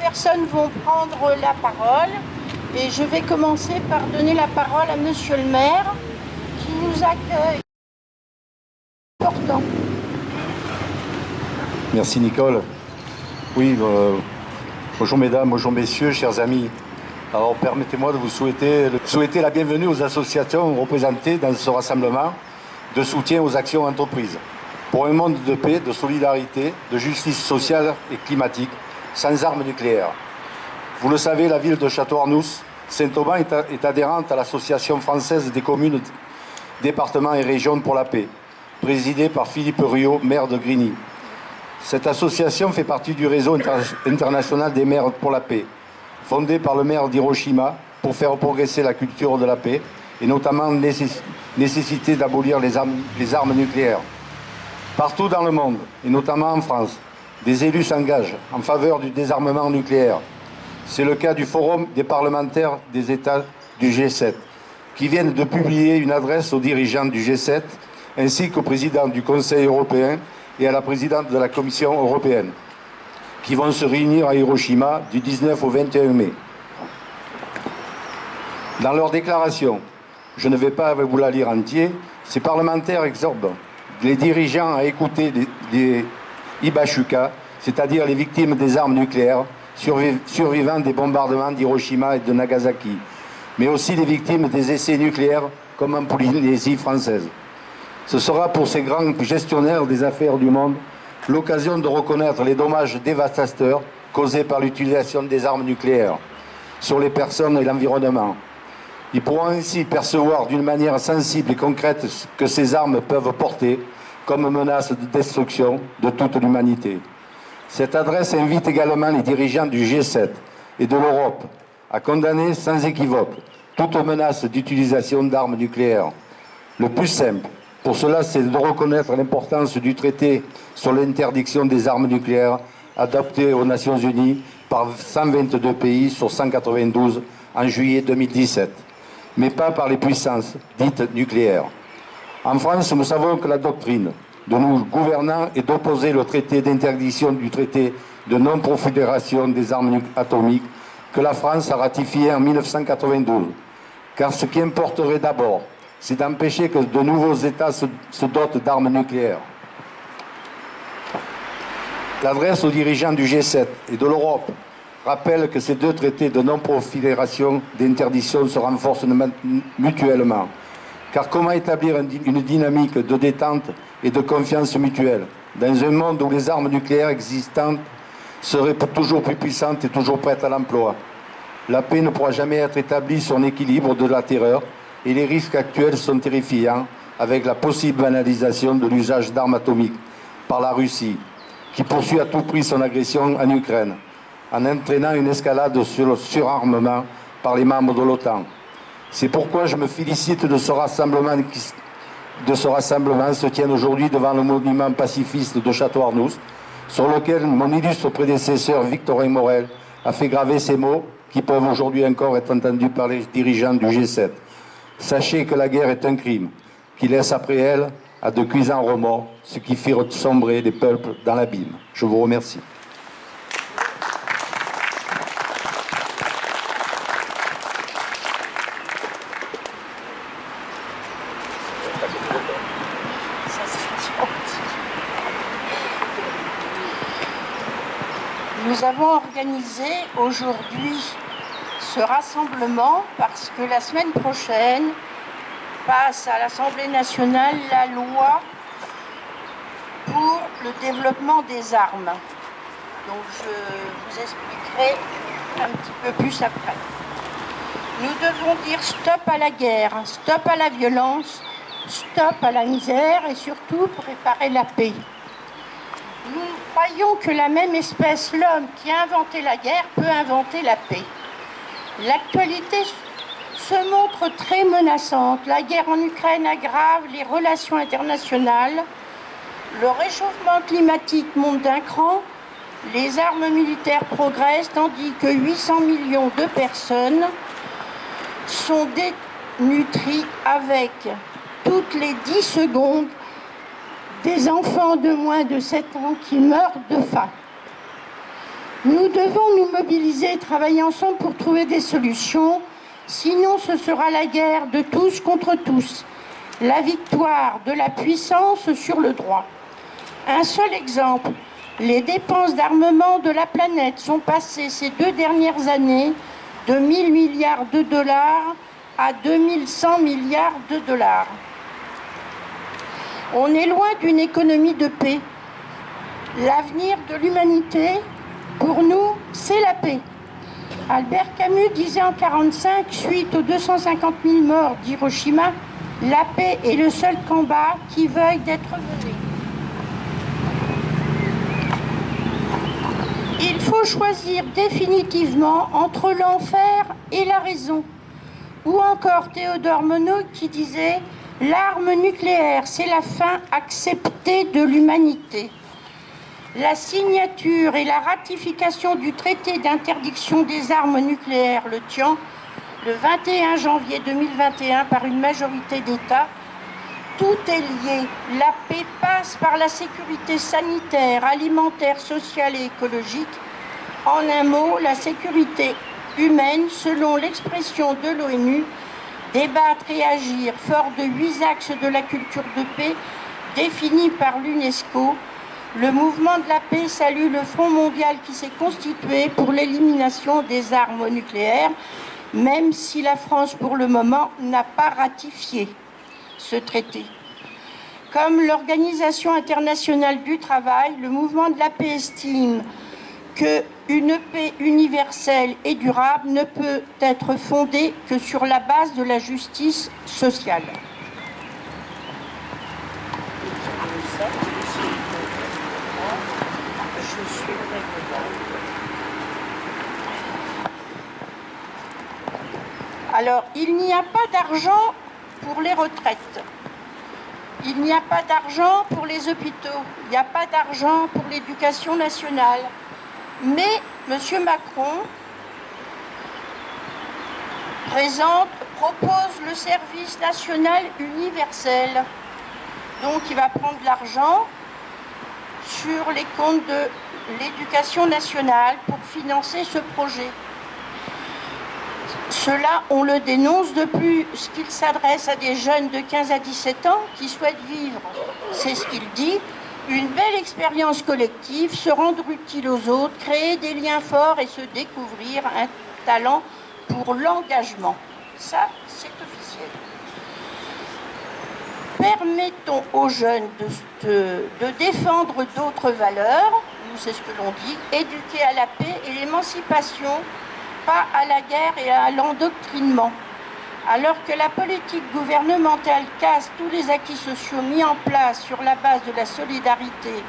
personnes vont prendre la parole et je vais commencer par donner la parole à Monsieur le maire qui nous accueille. Important. Merci Nicole. Oui, bonjour mesdames, bonjour messieurs, chers amis. Alors permettez-moi de vous souhaiter la bienvenue aux associations représentées dans ce rassemblement de soutien aux actions entreprises pour un monde de paix, de solidarité, de justice sociale et climatique, sans armes nucléaires. Vous le savez, la ville de Château-Arnoux, Saint-Auban est adhérente à l'Association française des communes, départements et régions pour la paix, présidée par Philippe Riot, maire de Grigny. Cette association fait partie du réseau international des maires pour la paix, fondé par le maire d'Hiroshima pour faire progresser la culture de la paix et notamment nécessité d'abolir les armes nucléaires. Partout dans le monde, et notamment en France, des élus s'engagent en faveur du désarmement nucléaire. C'est le cas du Forum des parlementaires des États du G7, qui viennent de publier une adresse aux dirigeants du G7, ainsi qu'au président du Conseil européen et à la présidente de la Commission européenne, qui vont se réunir à Hiroshima du 19 au 21 mai. Dans leur déclaration, je ne vais pas vous la lire entière, ces parlementaires exhortent les dirigeants à écouter les Hibashuka, c'est-à-dire les victimes des armes nucléaires, survivants des bombardements d'Hiroshima et de Nagasaki, mais aussi les victimes des essais nucléaires comme en Polynésie française. Ce sera pour ces grands gestionnaires des affaires du monde l'occasion de reconnaître les dommages dévastateurs causés par l'utilisation des armes nucléaires sur les personnes et l'environnement. Ils pourront ainsi percevoir d'une manière sensible et concrète ce que ces armes peuvent porter comme menace de destruction de toute l'humanité. Cette adresse invite également les dirigeants du G7 et de l'Europe à condamner sans équivoque toute menace d'utilisation d'armes nucléaires. Le plus simple, pour cela, c'est de reconnaître l'importance du traité sur l'interdiction des armes nucléaires adopté aux Nations Unies par 122 pays sur 192 en juillet 2017, mais pas par les puissances dites nucléaires. En France, nous savons que la doctrine de nos gouvernants est d'opposer le traité d'interdiction du traité de non-prolifération des armes atomiques que la France a ratifié en 1992. Car ce qui importerait d'abord, c'est d'empêcher que de nouveaux États se dotent d'armes nucléaires. L'adresse aux dirigeants du G7 et de l'Europe rappelle que ces deux traités de non-prolifération d'interdiction se renforcent mutuellement. Car comment établir une dynamique de détente et de confiance mutuelle dans un monde où les armes nucléaires existantes seraient toujours plus puissantes et toujours prêtes à l'emploi? La paix ne pourra jamais être établie sur un équilibre de la terreur et les risques actuels sont terrifiants avec la possible banalisation de l'usage d'armes atomiques par la Russie, qui poursuit à tout prix son agression en Ukraine, en entraînant une escalade sur le surarmement par les membres de l'OTAN. C'est pourquoi je me félicite de ce rassemblement se tient aujourd'hui devant le monument pacifiste de Château-Arnoux, sur lequel mon illustre prédécesseur Victorin Morel a fait graver ces mots qui peuvent aujourd'hui encore être entendus par les dirigeants du G7. Sachez que la guerre est un crime, qui laisse après elle à de cuisants remords, ce qui fait sombrer les peuples dans l'abîme. Je vous remercie. Nous avons organisé aujourd'hui ce rassemblement parce que la semaine prochaine passe à l'Assemblée nationale la loi pour le développement des armes. Donc je vous expliquerai un petit peu plus après. Nous devons dire stop à la guerre, stop à la violence, stop à la misère et surtout préparer la paix. Nous croyons que la même espèce, l'homme qui a inventé la guerre, peut inventer la paix. L'actualité se montre très menaçante. La guerre en Ukraine aggrave les relations internationales. Le réchauffement climatique monte d'un cran. Les armes militaires progressent tandis que 800 millions de personnes sont dénutries avec toutes les 10 secondes des enfants de moins de 7 ans qui meurent de faim. Nous devons nous mobiliser et travailler ensemble pour trouver des solutions, sinon ce sera la guerre de tous contre tous, la victoire de la puissance sur le droit. Un seul exemple, les dépenses d'armement de la planète sont passées ces 2 dernières années de 1 000 milliards de dollars à 2 100 milliards de dollars. On est loin d'une économie de paix. L'avenir de l'humanité, pour nous, c'est la paix. Albert Camus disait en 1945, suite aux 250 000 morts d'Hiroshima, « La paix est le seul combat qui veuille d'être mené ». Il faut choisir définitivement entre l'enfer et la raison. Ou encore Théodore Monod qui disait « L'arme nucléaire, c'est la fin acceptée de l'humanité ». La signature et la ratification du traité d'interdiction des armes nucléaires, le TIAN, le 21 janvier 2021 par une majorité d'États, tout est lié. La paix passe par la sécurité sanitaire, alimentaire, sociale et écologique. En un mot, la sécurité humaine, selon l'expression de l'ONU, débattre et agir fort de 8 axes de la culture de paix définis par l'UNESCO. Le mouvement de la paix salue le Front mondial qui s'est constitué pour l'élimination des armes nucléaires, même si la France, pour le moment, n'a pas ratifié ce traité. Comme l'Organisation internationale du travail, le mouvement de la paix estime qu'une paix universelle et durable ne peut être fondée que sur la base de la justice sociale. Alors, il n'y a pas d'argent pour les retraites. Il n'y a pas d'argent pour les hôpitaux. Il n'y a pas d'argent pour l'éducation nationale. Mais M. Macron propose le service national universel. Donc, il va prendre de l'argent sur les comptes de l'éducation nationale pour financer ce projet. Cela, on le dénonce de plus qu'il s'adresse à des jeunes de 15 à 17 ans qui souhaitent vivre, c'est ce qu'il dit, une belle expérience collective, se rendre utile aux autres, créer des liens forts et se découvrir un talent pour l'engagement. Ça, c'est officiel. Permettons aux jeunes de défendre d'autres valeurs, c'est ce que l'on dit, éduquer à la paix et l'émancipation, pas à la guerre et à l'endoctrinement. Alors que la politique gouvernementale casse tous les acquis sociaux mis en place sur la base de la solidarité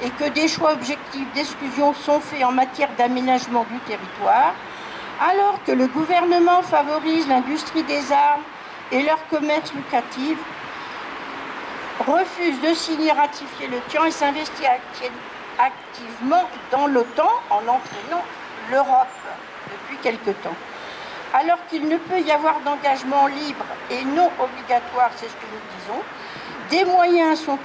et que des choix objectifs d'exclusion sont faits en matière d'aménagement du territoire, alors que le gouvernement favorise l'industrie des armes et leur commerce lucratif, refuse de signer et ratifier le TIAN et s'investit activement dans l'OTAN en entraînant l'Europe depuis quelque temps. Alors qu'il ne peut y avoir d'engagement libre et non obligatoire, c'est ce que nous disons, des moyens sont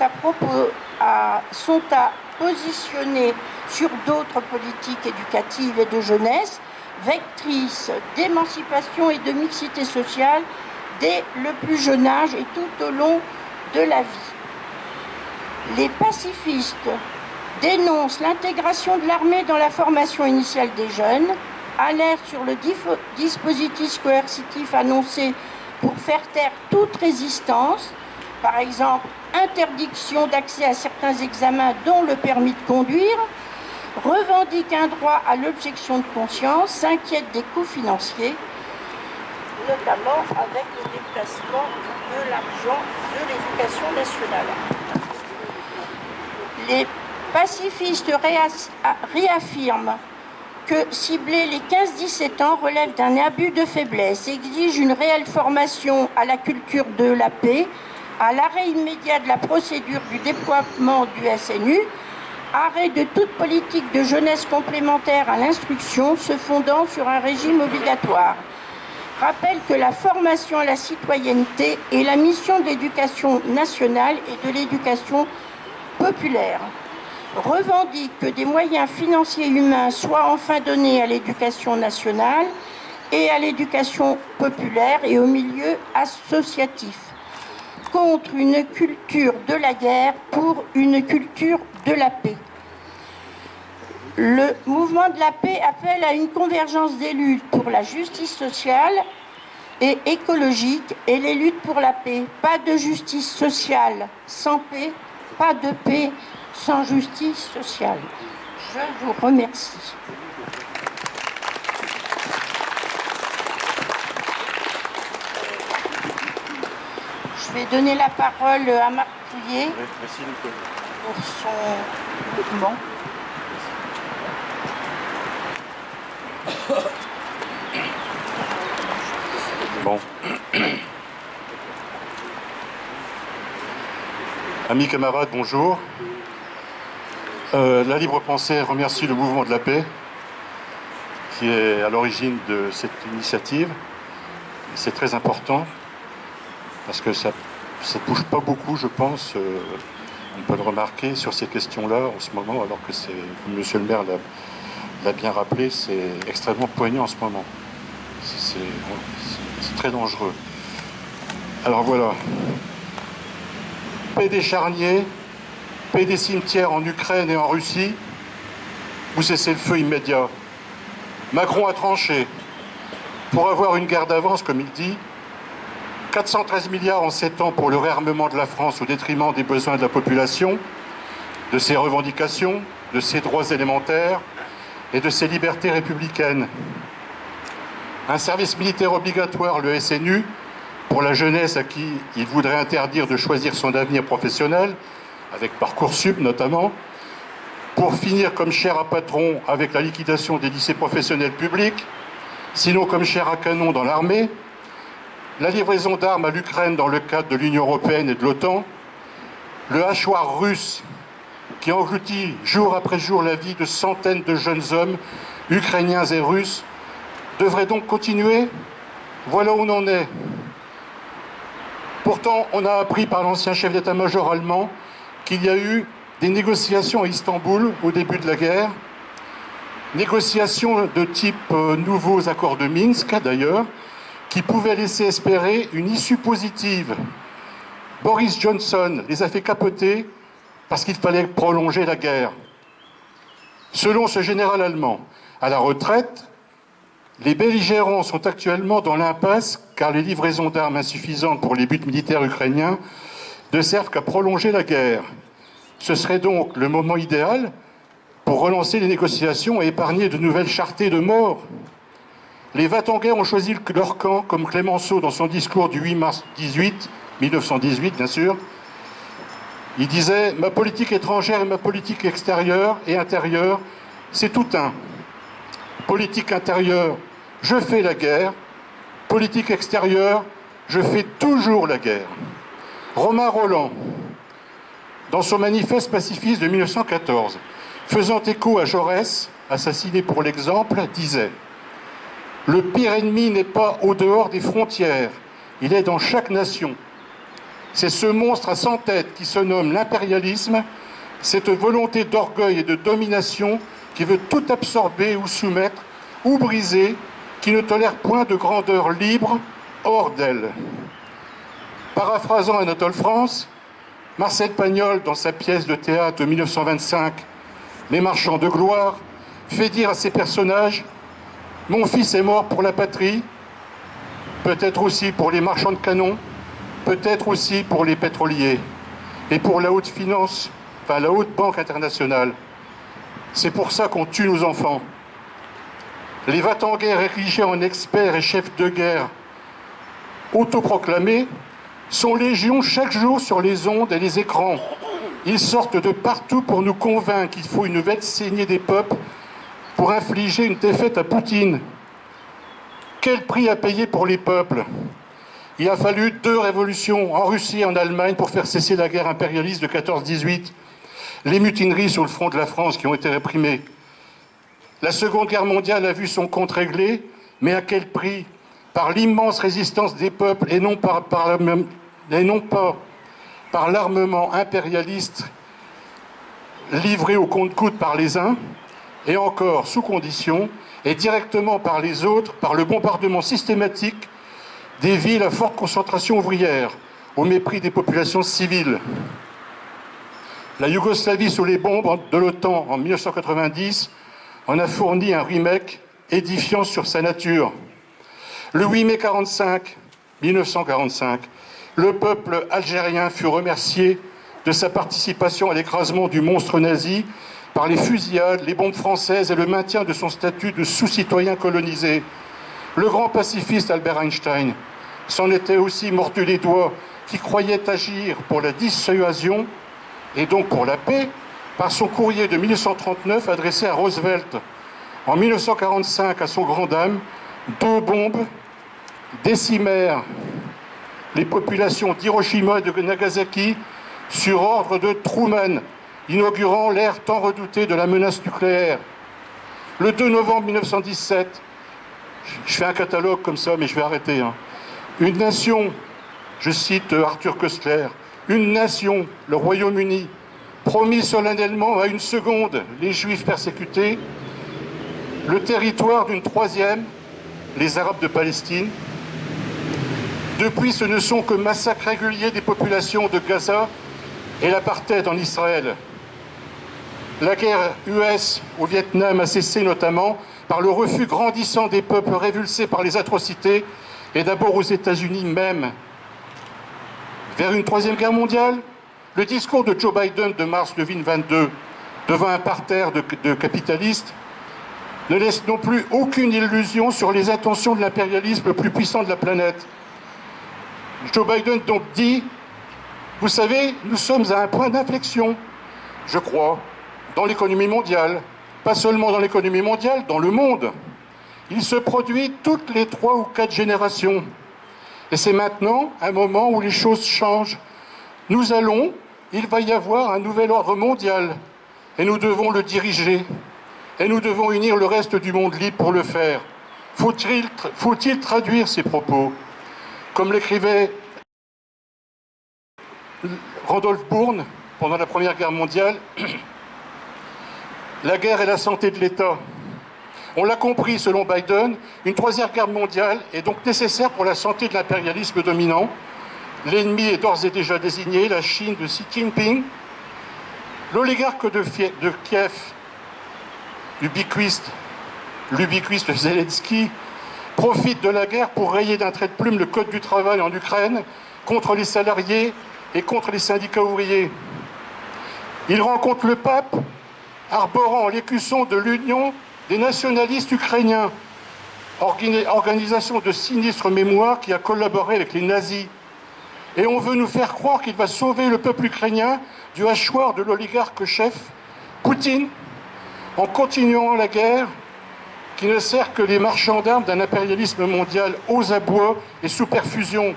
à positionner sur d'autres politiques éducatives et de jeunesse, vectrices d'émancipation et de mixité sociale dès le plus jeune âge et tout au long de la vie. Les pacifistes dénoncent l'intégration de l'armée dans la formation initiale des jeunes, alerte sur le dispositif coercitif annoncé pour faire taire toute résistance, par exemple interdiction d'accès à certains examens dont le permis de conduire, revendique un droit à l'objection de conscience, s'inquiète des coûts financiers, notamment avec le déplacement de l'argent de l'éducation nationale. Les pacifistes réaffirment que cibler les 15-17 ans relève d'un abus de faiblesse, exige une réelle formation à la culture de la paix, à l'arrêt immédiat de la procédure du déploiement du SNU, arrêt de toute politique de jeunesse complémentaire à l'instruction se fondant sur un régime obligatoire. Rappelle que la formation à la citoyenneté est la mission de l'éducation nationale et de l'éducation populaire. revendique que des moyens financiers et humains soient enfin donnés à l'éducation nationale et à l'éducation populaire et au milieu associatif, contre une culture de la guerre pour une culture de la paix. Le mouvement de la paix appelle à une convergence des luttes pour la justice sociale et écologique et les luttes pour la paix. Pas de justice sociale sans paix, pas de paix sans justice sociale. Je vous remercie. Je vais donner la parole à Marc Pouillet pour son mouvement. Bon. Amis camarades, bonjour. La Libre Pensée remercie le mouvement de la paix qui est à l'origine de cette initiative. C'est très important parce que ça ne bouge pas beaucoup, je pense. On peut le remarquer sur ces questions-là en ce moment, alors que c'est, comme monsieur le maire l'a bien rappelé, c'est extrêmement poignant en ce moment. C'est très dangereux. Alors voilà. Paix des charniers, paix des cimetières en Ukraine et en Russie, ou cessez-le-feu immédiat. Macron a tranché. Pour avoir une guerre d'avance, comme il dit, 413 milliards en 7 ans pour le réarmement de la France au détriment des besoins de la population, de ses revendications, de ses droits élémentaires et de ses libertés républicaines. Un service militaire obligatoire, le SNU, pour la jeunesse à qui il voudrait interdire de choisir son avenir professionnel, avec Parcoursup notamment, pour finir comme chair à patron avec la liquidation des lycées professionnels publics, sinon comme chair à canon dans l'armée, la livraison d'armes à l'Ukraine dans le cadre de l'Union européenne et de l'OTAN, le hachoir russe qui engloutit jour après jour la vie de centaines de jeunes hommes ukrainiens et russes, devrait donc continuer. Voilà où on en est. Pourtant, on a appris par l'ancien chef d'état-major allemand qu'il y a eu des négociations à Istanbul au début de la guerre, négociations de type nouveaux accords de Minsk d'ailleurs, qui pouvaient laisser espérer une issue positive. Boris Johnson les a fait capoter parce qu'il fallait prolonger la guerre. Selon ce général allemand, à la retraite, les belligérants sont actuellement dans l'impasse car les livraisons d'armes insuffisantes pour les buts militaires ukrainiens ne servent qu'à prolonger la guerre. Ce serait donc le moment idéal pour relancer les négociations et épargner de nouvelles charretées de morts. Les va-t-en-guerre ont choisi leur camp, comme Clémenceau dans son discours du 8 mars 1918, bien sûr. Il disait « Ma politique étrangère et ma politique extérieure et intérieure, c'est tout un. Politique intérieure, je fais la guerre. Politique extérieure, je fais toujours la guerre. » Romain Rolland, dans son manifeste pacifiste de 1914, faisant écho à Jaurès, assassiné pour l'exemple, disait « Le pire ennemi n'est pas au dehors des frontières, il est dans chaque nation. C'est ce monstre à 100 têtes qui se nomme l'impérialisme, cette volonté d'orgueil et de domination qui veut tout absorber ou soumettre ou briser, qui ne tolère point de grandeur libre hors d'elle. » Paraphrasant Anatole France, Marcel Pagnol, dans sa pièce de théâtre de 1925, Les marchands de gloire, fait dire à ses personnages « Mon fils est mort pour la patrie, peut-être aussi pour les marchands de canons, peut-être aussi pour les pétroliers et pour la haute finance, enfin la haute banque internationale. C'est pour ça qu'on tue nos enfants. » Les va-t-en-guerre érigés en experts et chefs de guerre autoproclamés sont légion chaque jour sur les ondes et les écrans. Ils sortent de partout pour nous convaincre qu'il faut une nouvelle saignée des peuples pour infliger une défaite à Poutine. Quel prix à payer pour les peuples? Il a fallu 2 révolutions en Russie et en Allemagne pour faire cesser la guerre impérialiste de 14-18, les mutineries sur le front de la France qui ont été réprimées. La Seconde Guerre mondiale a vu son compte réglé, mais à quel prix? Par l'immense résistance des peuples et non pas par l'armement impérialiste livrés au compte-gouttes par les uns, et encore sous condition, et directement par les autres, par le bombardement systématique des villes à forte concentration ouvrière, au mépris des populations civiles. La Yougoslavie sous les bombes de l'OTAN en 1990 en a fourni un remake édifiant sur sa nature. Le 8 mai 1945, le peuple algérien fut remercié de sa participation à l'écrasement du monstre nazi par les fusillades, les bombes françaises et le maintien de son statut de sous-citoyen colonisé. Le grand pacifiste Albert Einstein s'en était aussi mordu les doigts, qui croyait agir pour la dissuasion et donc pour la paix par son courrier de 1939 adressé à Roosevelt. En 1945, à son grand dame, 2 bombes décimèrent les populations d'Hiroshima et de Nagasaki sur ordre de Truman, inaugurant l'ère tant redoutée de la menace nucléaire. Le 2 novembre 1917, je fais un catalogue comme ça, mais je vais arrêter. Une nation, je cite Arthur Koestler, une nation, le Royaume-Uni, promis solennellement à une seconde les Juifs persécutés, le territoire d'une troisième, les Arabes de Palestine. Depuis, ce ne sont que massacres réguliers des populations de Gaza et l'apartheid en Israël. La guerre US au Vietnam a cessé notamment par le refus grandissant des peuples révulsés par les atrocités, et d'abord aux États-Unis même. Vers une troisième guerre mondiale, le discours de Joe Biden de mars 2022, devant un parterre de capitalistes, ne laisse non plus aucune illusion sur les intentions de l'impérialisme le plus puissant de la planète. Joe Biden donc dit, vous savez, nous sommes à un point d'inflexion, je crois, dans l'économie mondiale. Pas seulement dans l'économie mondiale, dans le monde. Il se produit toutes les 3 ou 4 générations. Et c'est maintenant un moment où les choses changent. Il va y avoir un nouvel ordre mondial. Et nous devons le diriger. Et nous devons unir le reste du monde libre pour le faire. Faut-il traduire ces propos? Comme l'écrivait Randolph Bourne pendant la Première Guerre mondiale, la guerre est la santé de l'État. On l'a compris, selon Biden, une 3e guerre mondiale est donc nécessaire pour la santé de l'impérialisme dominant. L'ennemi est d'ores et déjà désigné, la Chine de Xi Jinping. L'oligarque de Kiev, l'ubiquiste Zelensky, profite de la guerre pour rayer d'un trait de plume le code du travail en Ukraine contre les salariés et contre les syndicats ouvriers. Il rencontre le pape, arborant l'écusson de l'Union des nationalistes ukrainiens, organisation de sinistre mémoire qui a collaboré avec les nazis. Et on veut nous faire croire qu'il va sauver le peuple ukrainien du hachoir de l'oligarque chef Poutine en continuant la guerre qui ne sert que les marchands d'armes d'un impérialisme mondial aux abois et sous perfusion.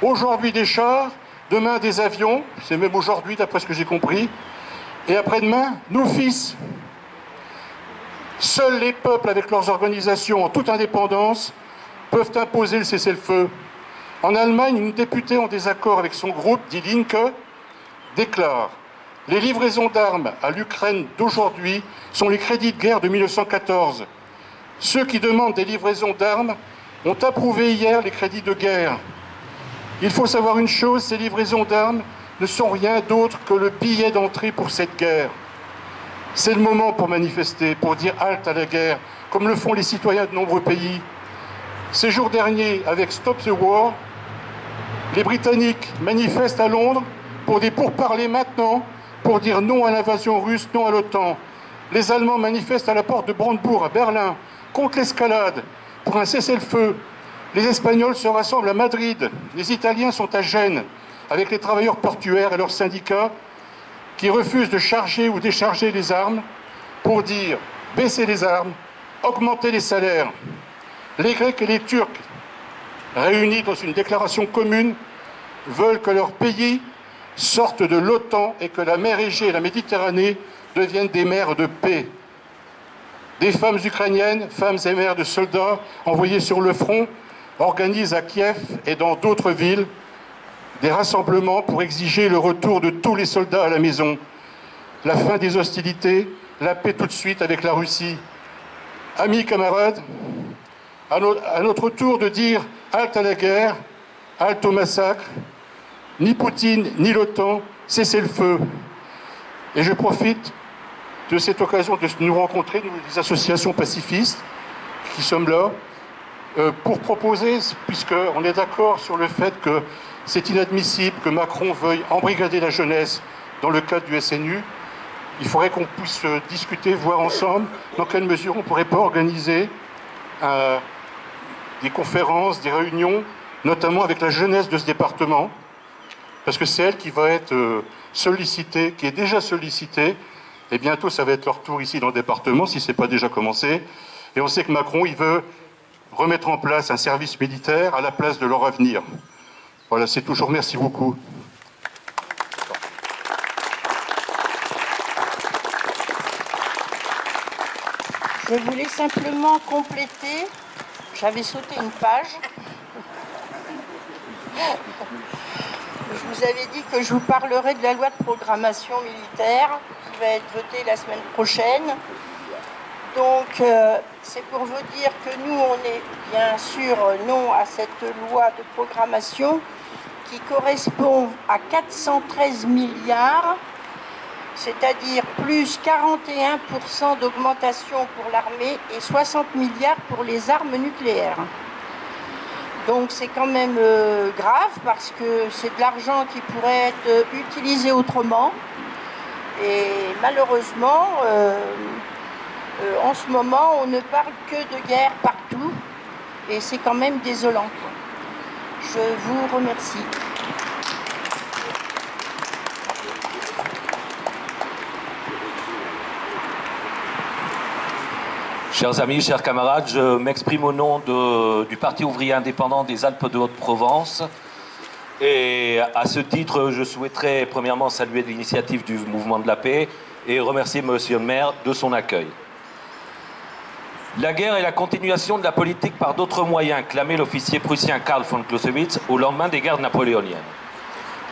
Aujourd'hui des chars, demain des avions, c'est même aujourd'hui d'après ce que j'ai compris, et après-demain, nos fils. Seuls les peuples, avec leurs organisations en toute indépendance, peuvent imposer le cessez-le-feu. En Allemagne, une députée en désaccord avec son groupe, Die Linke, déclare « Les livraisons d'armes à l'Ukraine d'aujourd'hui sont les crédits de guerre de 1914. Ceux qui demandent des livraisons d'armes ont approuvé hier les crédits de guerre. Il faut savoir une chose, ces livraisons d'armes ne sont rien d'autre que le billet d'entrée pour cette guerre. C'est le moment pour manifester, pour dire halte à la guerre, comme le font les citoyens de nombreux pays. Ces jours derniers, avec Stop the War, les Britanniques manifestent à Londres pour des pourparlers maintenant, pour dire non à l'invasion russe, non à l'OTAN. Les Allemands manifestent à la porte de Brandebourg, à Berlin, contre l'escalade, pour un cessez-le-feu. Les Espagnols se rassemblent à Madrid. Les Italiens sont à Gênes, avec les travailleurs portuaires et leurs syndicats, qui refusent de charger ou décharger les armes pour dire baisser les armes, augmenter les salaires. Les Grecs et les Turcs, réunis dans une déclaration commune, veulent que leur pays sorte de l'OTAN et que la mer Égée et la Méditerranée deviennent des mers de paix. Des femmes ukrainiennes, femmes et mères de soldats envoyés sur le front, organisent à Kiev et dans d'autres villes des rassemblements pour exiger le retour de tous les soldats à la maison. la fin des hostilités, la paix tout de suite avec la Russie. Amis, camarades, à notre tour de dire halte à la guerre, halte au massacre, ni Poutine, ni l'OTAN, cessez le feu. Et je profite de cette occasion de nous rencontrer, nous, les associations pacifistes, qui sommes là, pour proposer, puisqu'on est d'accord sur le fait que c'est inadmissible que Macron veuille embrigader la jeunesse dans le cadre du SNU, il faudrait qu'on puisse discuter, voir ensemble dans quelle mesure on ne pourrait pas organiser des conférences, des réunions, notamment avec la jeunesse de ce département, parce que c'est elle qui va être sollicitée, qui est déjà sollicitée, et bientôt ça va être leur tour ici dans le département, si ce n'est pas déjà commencé. Et on sait que Macron, il veut remettre en place un service militaire à la place de leur avenir. Voilà, c'est toujours. Merci beaucoup. Je voulais simplement compléter, j'avais sauté une page. Je vous avais dit que je vous parlerai de la loi de programmation militaire qui va être votée la semaine prochaine. Donc, c'est pour vous dire que nous, on est bien sûr non à cette loi de programmation qui correspond à 413 milliards, c'est-à-dire plus 41% d'augmentation pour l'armée et 60 milliards pour les armes nucléaires. Donc c'est quand même grave parce que c'est de l'argent qui pourrait être utilisé autrement. Et malheureusement, en ce moment, on ne parle que de guerre partout. Et c'est quand même désolant. Je vous remercie. Chers amis, chers camarades, je m'exprime au nom du Parti ouvrier indépendant des Alpes de Haute-Provence. Et à ce titre, je souhaiterais premièrement saluer l'initiative du mouvement de la paix et remercier Monsieur le maire de son accueil. La guerre est la continuation de la politique par d'autres moyens, clamait l'officier prussien Karl von Clausewitz au lendemain des guerres napoléoniennes.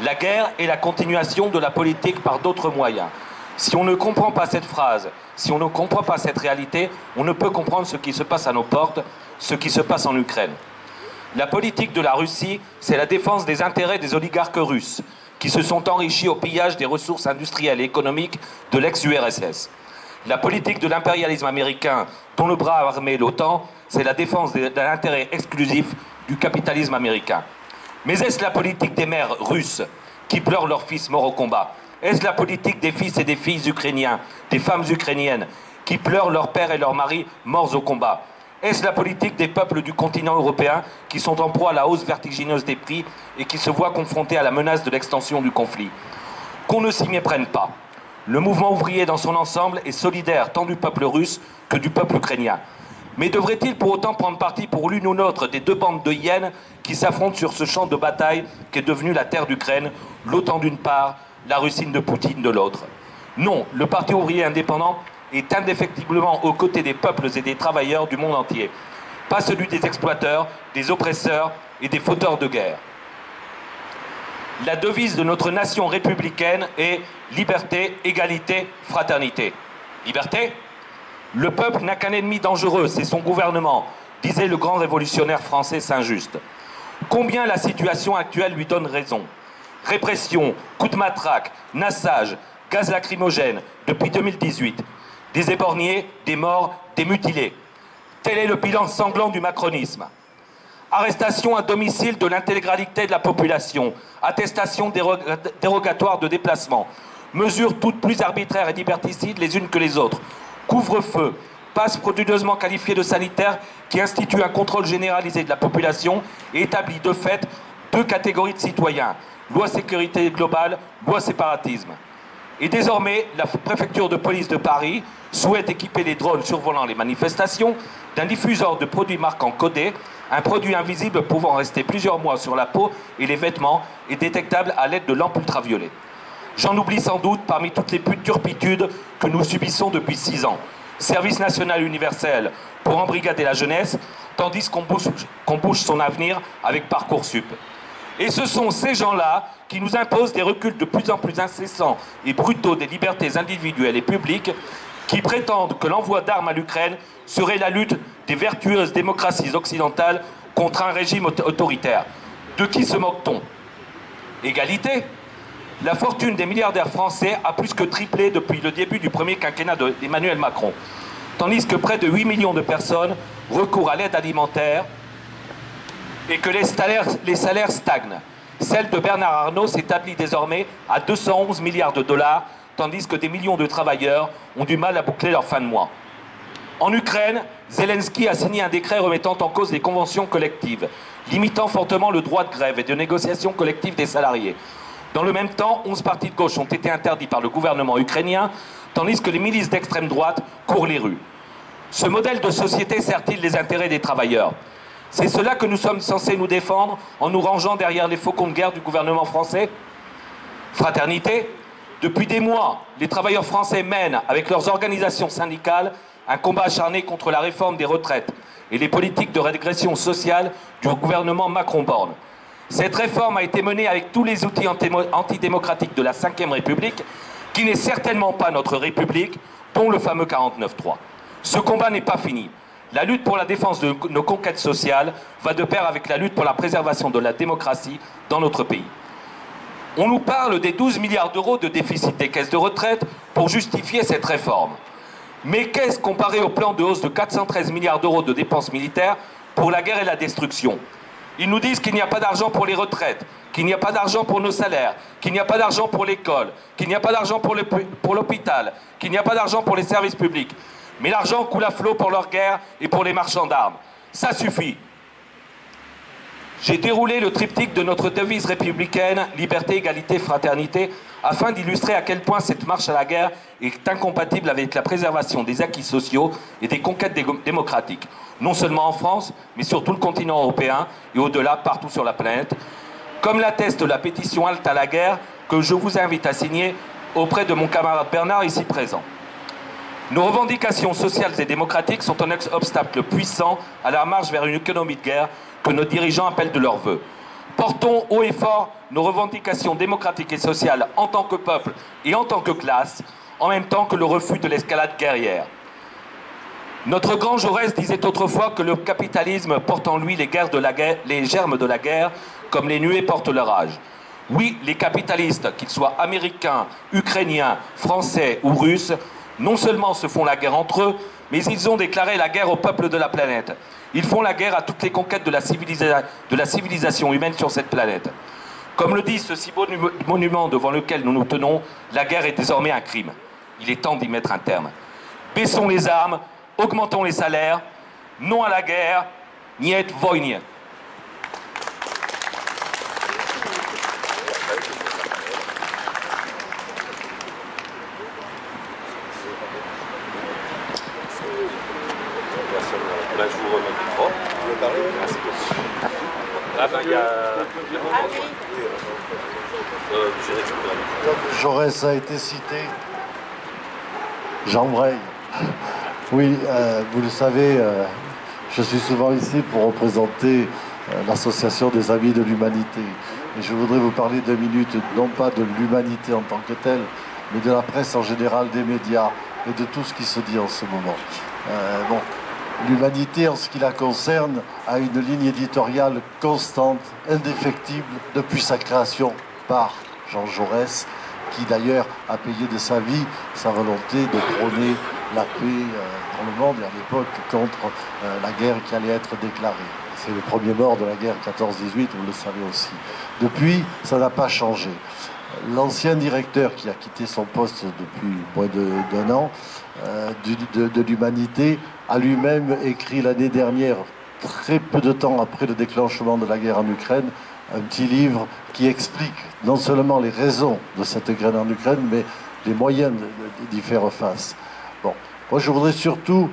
La guerre est la continuation de la politique par d'autres moyens. Si on ne comprend pas cette phrase, si on ne comprend pas cette réalité, on ne peut comprendre ce qui se passe à nos portes, ce qui se passe en Ukraine. La politique de la Russie, c'est la défense des intérêts des oligarques russes, qui se sont enrichis au pillage des ressources industrielles et économiques de l'ex-URSS. La politique de l'impérialisme américain, dont le bras armé est l'OTAN, c'est la défense de l'intérêt exclusif du capitalisme américain. Mais est-ce la politique des mères russes qui pleurent leurs fils morts au combat ? Est-ce la politique des fils et des filles ukrainiens, des femmes ukrainiennes, qui pleurent leurs pères et leurs maris morts au combat? Est-ce la politique des peuples du continent européen qui sont en proie à la hausse vertigineuse des prix et qui se voient confrontés à la menace de l'extension du conflit? Qu'on ne s'y méprenne pas. Le mouvement ouvrier dans son ensemble est solidaire tant du peuple russe que du peuple ukrainien. Mais devrait-il pour autant prendre parti pour l'une ou l'autre des deux bandes de hyènes qui s'affrontent sur ce champ de bataille qu'est devenu la terre d'Ukraine, l'OTAN d'une part, la Russie de Poutine de l'autre? Non, le Parti ouvrier indépendant est indéfectiblement aux côtés des peuples et des travailleurs du monde entier. Pas celui des exploiteurs, des oppresseurs et des fauteurs de guerre. La devise de notre nation républicaine est liberté, égalité, fraternité. Liberté? Le peuple n'a qu'un ennemi dangereux, c'est son gouvernement, disait le grand révolutionnaire français Saint-Just. Combien la situation actuelle lui donne raison? Répression, coups de matraque, nassage, gaz lacrymogène depuis 2018. Des éborgnés, des morts, des mutilés. Tel est le bilan sanglant du macronisme. Arrestation à domicile de l'intégralité de la population, attestation dérogatoire de déplacement, mesures toutes plus arbitraires et liberticides les unes que les autres, couvre-feu, passe frauduleusement qualifié de sanitaire qui institue un contrôle généralisé de la population et établit de fait deux catégories de citoyens, loi sécurité globale, loi séparatisme. Et désormais, la préfecture de police de Paris souhaite équiper les drones survolant les manifestations d'un diffuseur de produits marquants codés, un produit invisible pouvant rester plusieurs mois sur la peau et les vêtements et détectable à l'aide de lampes ultraviolets. J'en oublie sans doute parmi toutes les turpitudes que nous subissons depuis 6 ans. Service national universel pour embrigader la jeunesse, tandis qu'on bouge son avenir avec Parcoursup. Et ce sont ces gens-là qui nous imposent des reculs de plus en plus incessants et brutaux des libertés individuelles et publiques, qui prétendent que l'envoi d'armes à l'Ukraine serait la lutte des vertueuses démocraties occidentales contre un régime autoritaire. De qui se moque-t-on? Égalité? La fortune des milliardaires français a plus que triplé depuis le début du premier quinquennat d'Emmanuel Macron, tandis que près de 8 millions de personnes recourent à l'aide alimentaire et que les salaires stagnent. Celle de Bernard Arnault s'établit désormais à 211 milliards de dollars, tandis que des millions de travailleurs ont du mal à boucler leur fin de mois. En Ukraine, Zelensky a signé un décret remettant en cause les conventions collectives, limitant fortement le droit de grève et de négociation collective des salariés. Dans le même temps, 11 partis de gauche ont été interdits par le gouvernement ukrainien, tandis que les milices d'extrême droite courent les rues. Ce modèle de société sert-il les intérêts des travailleurs? C'est cela que nous sommes censés nous défendre en nous rangeant derrière les faucons de guerre du gouvernement français? Fraternité? Depuis des mois, les travailleurs français mènent, avec leurs organisations syndicales, un combat acharné contre la réforme des retraites et les politiques de régression sociale du gouvernement Macron-Borne. Cette réforme a été menée avec tous les outils antidémocratiques de la Ve République, qui n'est certainement pas notre République, dont le fameux 49.3. Ce combat n'est pas fini. La lutte pour la défense de nos conquêtes sociales va de pair avec la lutte pour la préservation de la démocratie dans notre pays. On nous parle des 12 milliards d'euros de déficit des caisses de retraite pour justifier cette réforme. Mais qu'est-ce comparé au plan de hausse de 413 milliards d'euros de dépenses militaires pour la guerre et la destruction? Ils nous disent qu'il n'y a pas d'argent pour les retraites, qu'il n'y a pas d'argent pour nos salaires, qu'il n'y a pas d'argent pour l'école, qu'il n'y a pas d'argent pour l'hôpital, qu'il n'y a pas d'argent pour les services publics. Mais l'argent coule à flot pour leur guerre et pour les marchands d'armes. Ça suffit. J'ai déroulé le triptyque de notre devise républicaine, liberté, égalité, fraternité, afin d'illustrer à quel point cette marche à la guerre est incompatible avec la préservation des acquis sociaux et des conquêtes démocratiques, non seulement en France, mais sur tout le continent européen et au-delà, partout sur la planète, comme l'atteste la pétition Halte à la guerre que je vous invite à signer auprès de mon camarade Bernard, ici présent. Nos revendications sociales et démocratiques sont un obstacle puissant à la marche vers une économie de guerre que nos dirigeants appellent de leur vœu. Portons haut et fort nos revendications démocratiques et sociales en tant que peuple et en tant que classe, en même temps que le refus de l'escalade guerrière. Notre grand Jaurès disait autrefois que le capitalisme porte en lui les germes de la guerre, comme les nuées portent leur âge. Oui, les capitalistes, qu'ils soient américains, ukrainiens, français ou russes, non seulement se font la guerre entre eux, mais ils ont déclaré la guerre au peuple de la planète. Ils font la guerre à toutes les conquêtes de la civilisation humaine sur cette planète. Comme le dit ce si beau monument devant lequel nous nous tenons, la guerre est désormais un crime. Il est temps d'y mettre un terme. Baissons les armes, augmentons les salaires, non à la guerre, niet wojnie. Là, je vous remets le micro. Vous voulez parler? Merci beaucoup. Ah ben, il y a... Jaurès a été cité. Jean Breuil. Oui, vous le savez, je suis souvent ici pour représenter l'association des Amis de l'Humanité. Et je voudrais vous parler 2 minutes, non pas de l'humanité en tant que telle, mais de la presse en général, des médias et de tout ce qui se dit en ce moment. Bon, l'Humanité, en ce qui la concerne, a une ligne éditoriale constante, indéfectible, depuis sa création par Jean Jaurès, qui d'ailleurs a payé de sa vie sa volonté de prôner la paix dans le monde et à l'époque contre la guerre qui allait être déclarée. C'est le premier mort de la guerre 14-18, vous le savez aussi. Depuis, ça n'a pas changé. L'ancien directeur qui a quitté son poste depuis moins d'un an de l'Humanité a lui-même écrit l'année dernière, très peu de temps après le déclenchement de la guerre en Ukraine, un petit livre qui explique non seulement les raisons de cette guerre en Ukraine, mais les moyens d'y faire face. Bon, moi je voudrais surtout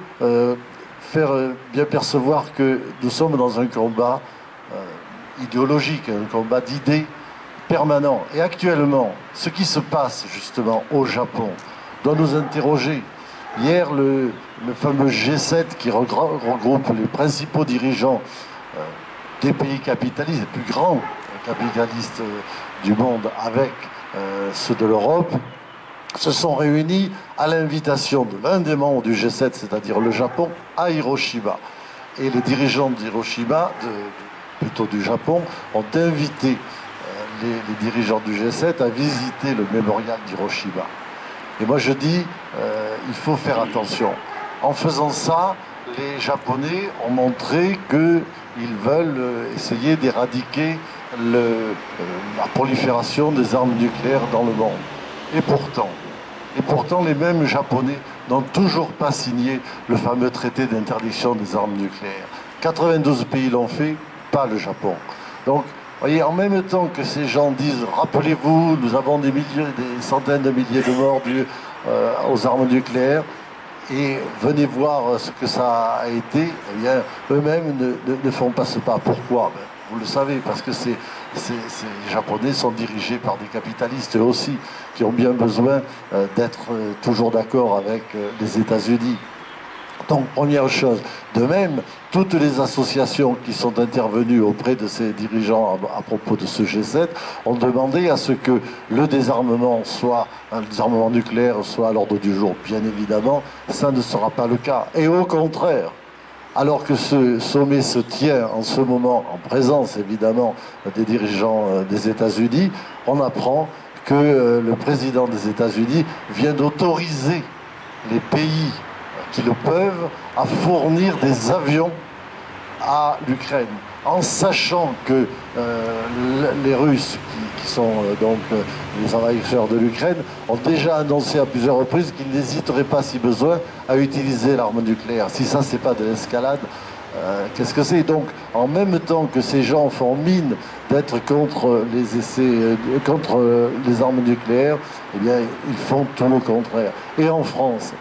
faire bien percevoir que nous sommes dans un combat idéologique, un combat d'idées permanent. Et actuellement, ce qui se passe justement au Japon doit nous interroger. Hier, le fameux G7 qui regroupe les principaux dirigeants des pays capitalistes, les plus grands capitalistes du monde avec ceux de l'Europe, se sont réunis à l'invitation de l'un des membres du G7, c'est-à-dire le Japon, à Hiroshima. Et les dirigeants d'Hiroshima, plutôt du Japon, ont invité les dirigeants du G7 à visiter le mémorial d'Hiroshima. Et moi je dis, il faut faire attention. En faisant ça, les Japonais ont montré qu'ils veulent essayer d'éradiquer la prolifération des armes nucléaires dans le monde. Et pourtant, les mêmes Japonais n'ont toujours pas signé le fameux traité d'interdiction des armes nucléaires. 92 pays l'ont fait, pas le Japon. Donc, vous voyez, en même temps que ces gens disent « Rappelez-vous, nous avons des centaines de milliers de morts dus aux armes nucléaires », et venez voir ce que ça a été, eh bien, eux-mêmes ne font pas ce pas. Pourquoi? Vous le savez, parce que ces Japonais sont dirigés par des capitalistes eux aussi, qui ont bien besoin d'être toujours d'accord avec les États-Unis. Donc, première chose. De même, toutes les associations qui sont intervenues auprès de ces dirigeants à propos de ce G7 ont demandé à ce que le désarmement nucléaire soit à l'ordre du jour. Bien évidemment, ça ne sera pas le cas. Et au contraire, alors que ce sommet se tient en ce moment, en présence évidemment des dirigeants des États-Unis, on apprend que le président des États-Unis vient d'autoriser les pays qui le peuvent à fournir des avions à l'Ukraine, en sachant que les Russes, qui sont donc les envahisseurs de l'Ukraine, ont déjà annoncé à plusieurs reprises qu'ils n'hésiteraient pas, si besoin, à utiliser l'arme nucléaire. Si ça, c'est pas de l'escalade, qu'est-ce que c'est? Donc, en même temps que ces gens font mine d'être contre les essais, contre les armes nucléaires, eh bien, ils font tout le contraire. Et en France,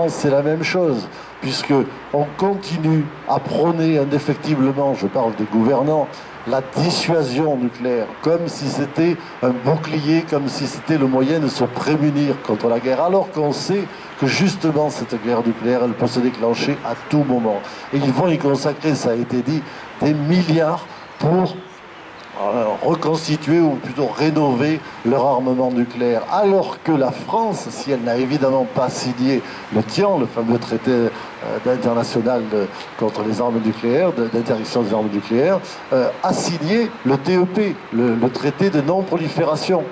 c'est la même chose, puisque on continue à prôner indéfectiblement, je parle des gouvernants, la dissuasion nucléaire, comme si c'était un bouclier, comme si c'était le moyen de se prémunir contre la guerre, alors qu'on sait que justement cette guerre nucléaire, elle peut se déclencher à tout moment. Et ils vont y consacrer, ça a été dit, des milliards pour reconstituer ou plutôt rénover leur armement nucléaire. Alors que la France, si elle n'a évidemment pas signé le TIAN, le fameux traité international contre les armes nucléaires, d'interdiction des armes nucléaires, a signé le TEP, le traité de non-prolifération,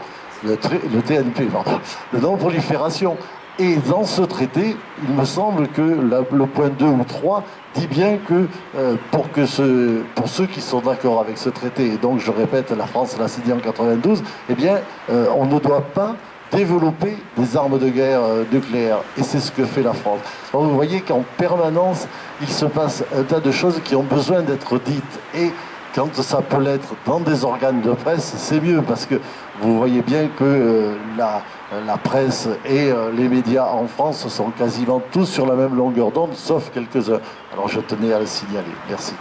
le TNP, pardon, de non-prolifération. Et dans ce traité, il me semble que le point 2 ou 3 dit bien que pour ceux qui sont d'accord avec ce traité, et donc je répète, la France l'a signé en 92, eh bien, on ne doit pas développer des armes de guerre nucléaires. Et c'est ce que fait la France. Donc vous voyez qu'en permanence, il se passe un tas de choses qui ont besoin d'être dites. Et quand ça peut l'être dans des organes de presse, c'est mieux, parce que vous voyez bien que la presse et les médias en France sont quasiment tous sur la même longueur d'onde, sauf quelques-uns. Alors je tenais à le signaler. Merci.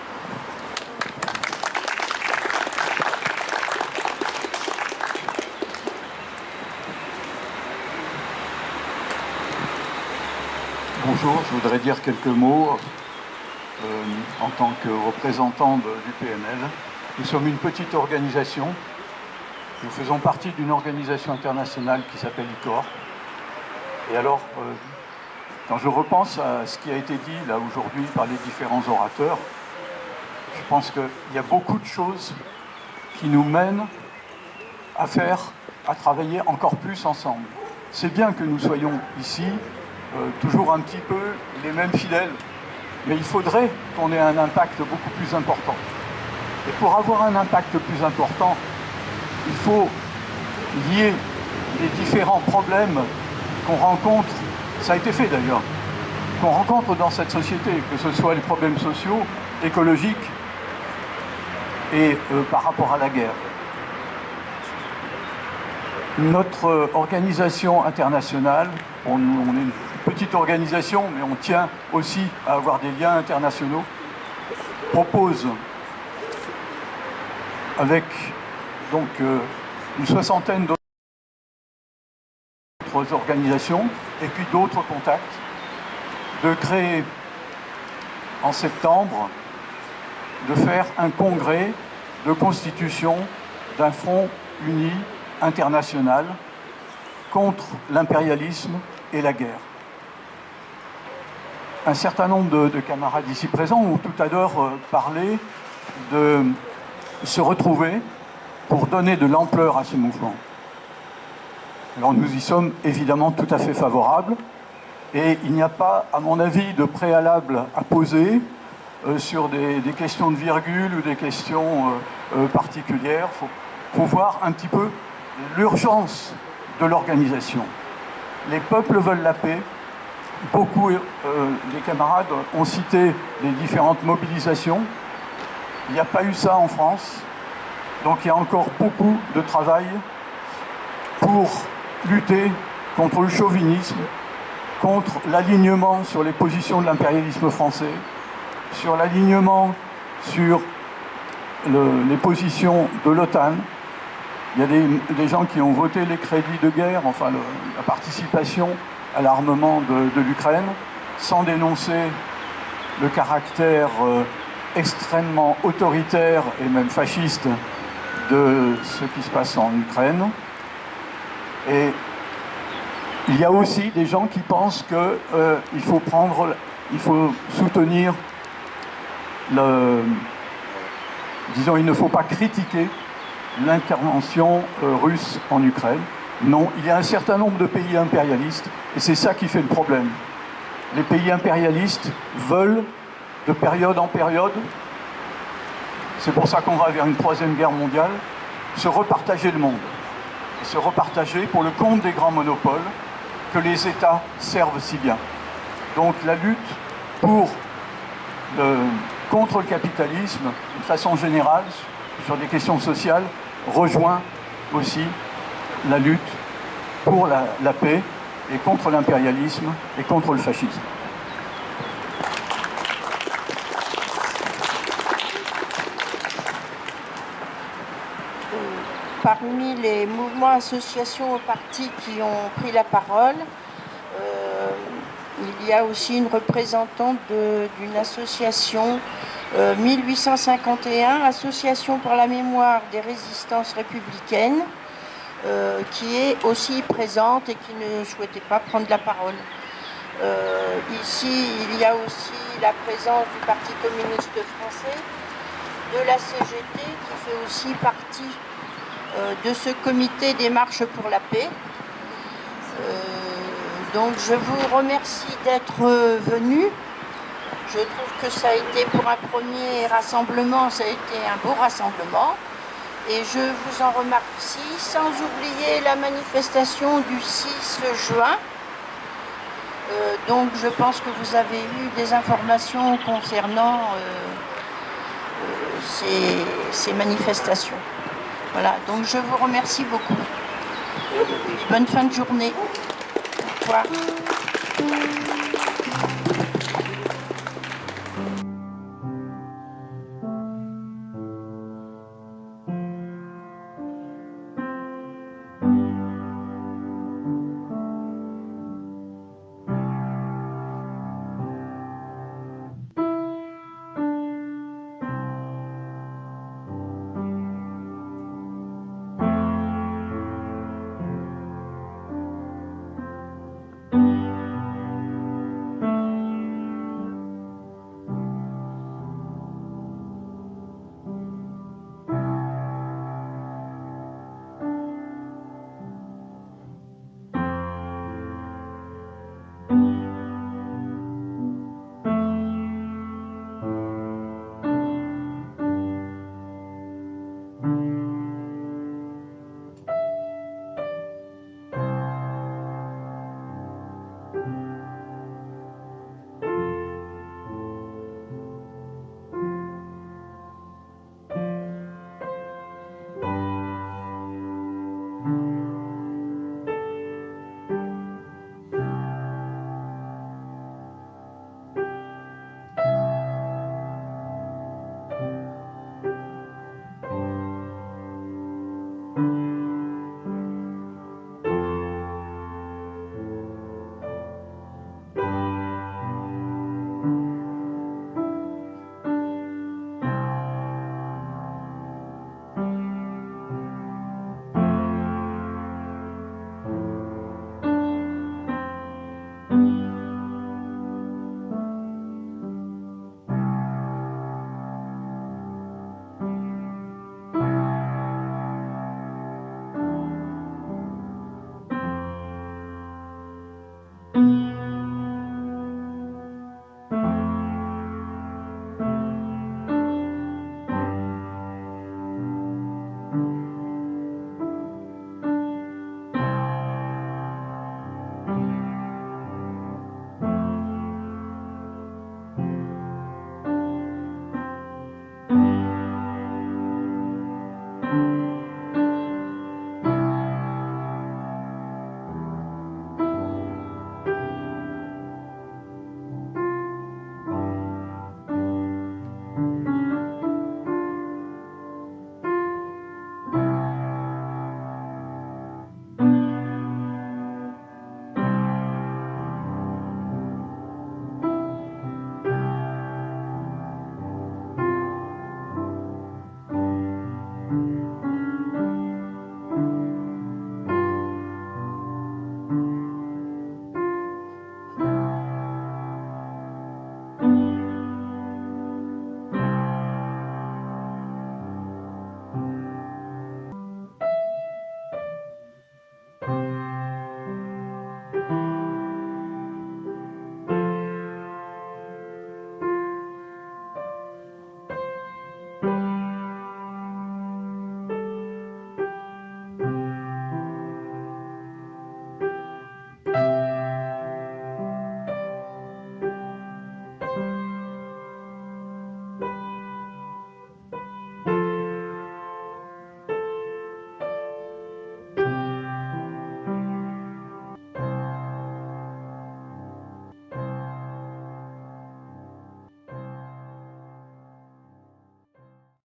Bonjour, je voudrais dire quelques mots en tant que représentant du PNL. Nous sommes une petite organisation. Nous faisons partie d'une organisation internationale qui s'appelle ICOR. Et alors, quand je repense à ce qui a été dit là aujourd'hui par les différents orateurs, je pense qu'il y a beaucoup de choses qui nous mènent à travailler encore plus ensemble. C'est bien que nous soyons ici, toujours un petit peu les mêmes fidèles, mais il faudrait qu'on ait un impact beaucoup plus important. Et pour avoir un impact plus important, il faut lier les différents problèmes qu'on rencontre, ça a été fait d'ailleurs, qu'on rencontre dans cette société, que ce soit les problèmes sociaux, écologiques et par rapport à la guerre. Notre organisation internationale, on est une petite organisation, mais on tient aussi à avoir des liens internationaux, propose avec donc une soixantaine d'autres organisations et puis d'autres contacts, de créer en septembre de faire un congrès de constitution d'un front uni international contre l'impérialisme et la guerre. Un certain nombre de camarades ici présents ont tout à l'heure parlé de se retrouver pour donner de l'ampleur à ce mouvement. Alors nous y sommes évidemment tout à fait favorables et il n'y a pas, à mon avis, de préalable à poser sur des questions de virgule ou des questions particulières. Faut voir un petit peu l'urgence de l'organisation. Les peuples veulent la paix. Beaucoup des camarades ont cité les différentes mobilisations. Il n'y a pas eu ça en France. Donc il y a encore beaucoup de travail pour lutter contre le chauvinisme, contre l'alignement sur les positions de l'impérialisme français, sur l'alignement sur les positions de l'OTAN. Il y a des gens qui ont voté les crédits de guerre, enfin la participation à l'armement de l'Ukraine, sans dénoncer le caractère extrêmement autoritaire et même fasciste de ce qui se passe en Ukraine. Et il y a aussi des gens qui pensent qu'il faut soutenir disons, il ne faut pas critiquer l'intervention russe en Ukraine. Non, il y a un certain nombre de pays impérialistes, et c'est ça qui fait le problème. Les pays impérialistes veulent, de période en période, c'est pour ça qu'on va vers une troisième guerre mondiale, se repartager le monde. Et se repartager pour le compte des grands monopoles que les États servent si bien. Donc la lutte contre le capitalisme, de façon générale, sur des questions sociales, rejoint aussi la lutte pour la paix et contre l'impérialisme et contre le fascisme. Parmi les mouvements, associations ou partis qui ont pris la parole, il y a aussi une représentante d'une association 1851, Association pour la mémoire des résistances républicaines, qui est aussi présente et qui ne souhaitait pas prendre la parole. Ici, il y a aussi la présence du Parti communiste français, de la CGT, qui fait aussi partie de ce comité des marches pour la paix. Donc je vous remercie d'être venus. Je trouve que ça a été pour un premier rassemblement, ça a été un beau rassemblement. Et je vous en remercie, sans oublier la manifestation du 6 juin. Donc je pense que vous avez eu des informations concernant ces manifestations. Voilà, donc je vous remercie beaucoup. Bonne fin de journée. Au revoir.